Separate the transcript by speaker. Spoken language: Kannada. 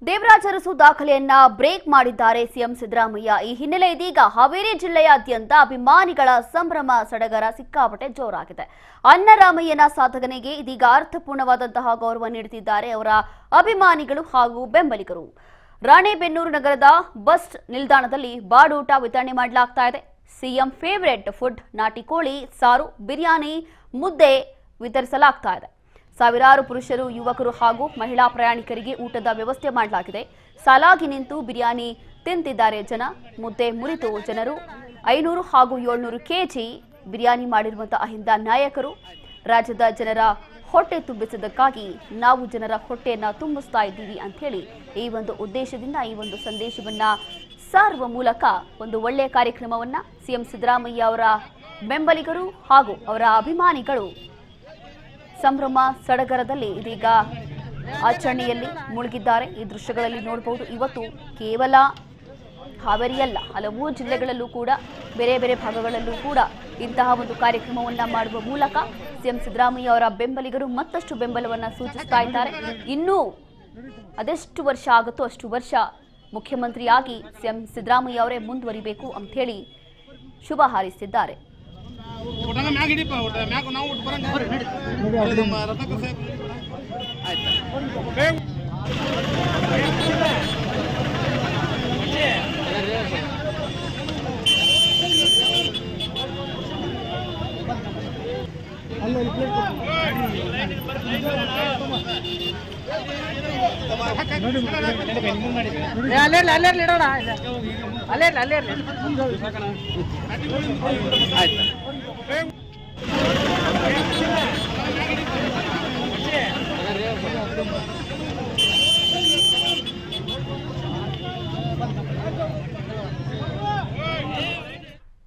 Speaker 1: ದೇವರಾಜ ಅರಸು ದಾಖಲೆಯನ್ನ ಬ್ರೇಕ್ ಮಾಡಿದ್ದಾರೆ ಸಿಎಂ ಸಿದ್ದರಾಮಯ್ಯ. ಈ ಹಿನ್ನೆಲೆ ಇದೀಗ ಹಾವೇರಿ ಜಿಲ್ಲೆಯಾದ್ಯಂತ ಅಭಿಮಾನಿಗಳ ಸಂಭ್ರಮ ಸಡಗರ ಸಿಕ್ಕಾಪಟ್ಟೆ ಜೋರಾಗಿದೆ. ಅನ್ನರಾಮಯ್ಯನ ಸಾಧನೆಗೆ ಇದೀಗ ಅರ್ಥಪೂರ್ಣವಾದಂತಹ ಗೌರವ ನೀಡುತ್ತಿದ್ದಾರೆ ಅವರ ಅಭಿಮಾನಿಗಳು ಹಾಗೂ ಬೆಂಬಲಿಗರು. ರಾಣೆಬೆನ್ನೂರು ನಗರದ ಬಸ್ ನಿಲ್ದಾಣದಲ್ಲಿ ಬಾಡೂಟ ವಿತರಣೆ ಮಾಡಲಾಗ್ತಾ ಇದೆ. ಸಿಎಂ ಫೇವರೇಟ್ ಫುಡ್ ನಾಟಿ ಕೋಳಿ ಸಾರು, ಬಿರಿಯಾನಿ, ಮುದ್ದೆ ವಿತರಿಸಲಾಗ್ತಾ ಇದೆ. ಸಾವಿರಾರು ಪುರುಷರು, ಯುವಕರು ಹಾಗೂ ಮಹಿಳಾ ಪ್ರಯಾಣಿಕರಿಗೆ ಊಟದ ವ್ಯವಸ್ಥೆ ಮಾಡಲಾಗಿದೆ. ಸಾಲಾಗಿ ನಿಂತು ಬಿರಿಯಾನಿ ತಿಂತಿದ್ದಾರೆ ಜನ. ಮುದ್ದೆ ಮುರಿದು ಜನರು 500 ಹಾಗೂ 700 ಕೆಜಿ ಬಿರಿಯಾನಿ ಮಾಡಿರುವಂತಹ ಅಹಿಂದ ನಾಯಕರು. ರಾಜ್ಯದ ಜನರ ಹೊಟ್ಟೆ ತುಂಬಿಸೋದಕ್ಕಾಗಿ ನಾವು ಜನರ ಹೊಟ್ಟೆಯನ್ನ ತುಂಬಿಸ್ತಾ ಇದ್ದೀವಿ ಅಂತ ಹೇಳಿ ಈ ಒಂದು ಉದ್ದೇಶದಿಂದ ಈ ಒಂದು ಸಂದೇಶವನ್ನ ಸಾರುವ ಮೂಲಕ ಒಂದು ಒಳ್ಳೆಯ ಕಾರ್ಯಕ್ರಮವನ್ನ ಸಿಎಂ ಸಿದ್ದರಾಮಯ್ಯ ಅವರ ಬೆಂಬಲಿಗರು ಹಾಗೂ ಅವರ ಅಭಿಮಾನಿಗಳು ಸಂಭ್ರಮ ಸಡಗರದಲ್ಲಿ ಇದೀಗ ಆಚರಣೆಯಲ್ಲಿ ಮುಳುಗಿದ್ದಾರೆ. ಈ ದೃಶ್ಯಗಳಲ್ಲಿ ನೋಡಬಹುದು. ಇವತ್ತು ಕೇವಲ ಹಾವೇರಿಯಲ್ಲ, ಹಲವು ಜಿಲ್ಲೆಗಳಲ್ಲೂ ಕೂಡ ಬೇರೆ ಬೇರೆ ಭಾಗಗಳಲ್ಲೂ ಕೂಡ ಇಂತಹ ಒಂದು ಕಾರ್ಯಕ್ರಮವನ್ನ ಮಾಡುವ ಮೂಲಕ ಸಿಎಂ ಸಿದ್ದರಾಮಯ್ಯ ಅವರ ಬೆಂಬಲಿಗರು ಮತ್ತಷ್ಟು ಬೆಂಬಲವನ್ನ ಸೂಚಿಸ್ತಾ ಇದ್ದಾರೆ. ಇನ್ನೂ ಅದೆಷ್ಟು ವರ್ಷ ಆಗುತ್ತೋ ಅಷ್ಟು ವರ್ಷ ಮುಖ್ಯಮಂತ್ರಿಯಾಗಿ ಸಿಎಂ ಸಿದ್ದರಾಮಯ್ಯ ಅವರೇ ಮುಂದುವರಿಬೇಕು ಅಂತ ಹೇಳಿ ಶುಭ ಹಾರೈಸಿದ್ದಾರೆ.
Speaker 2: ಆಯ್ತು.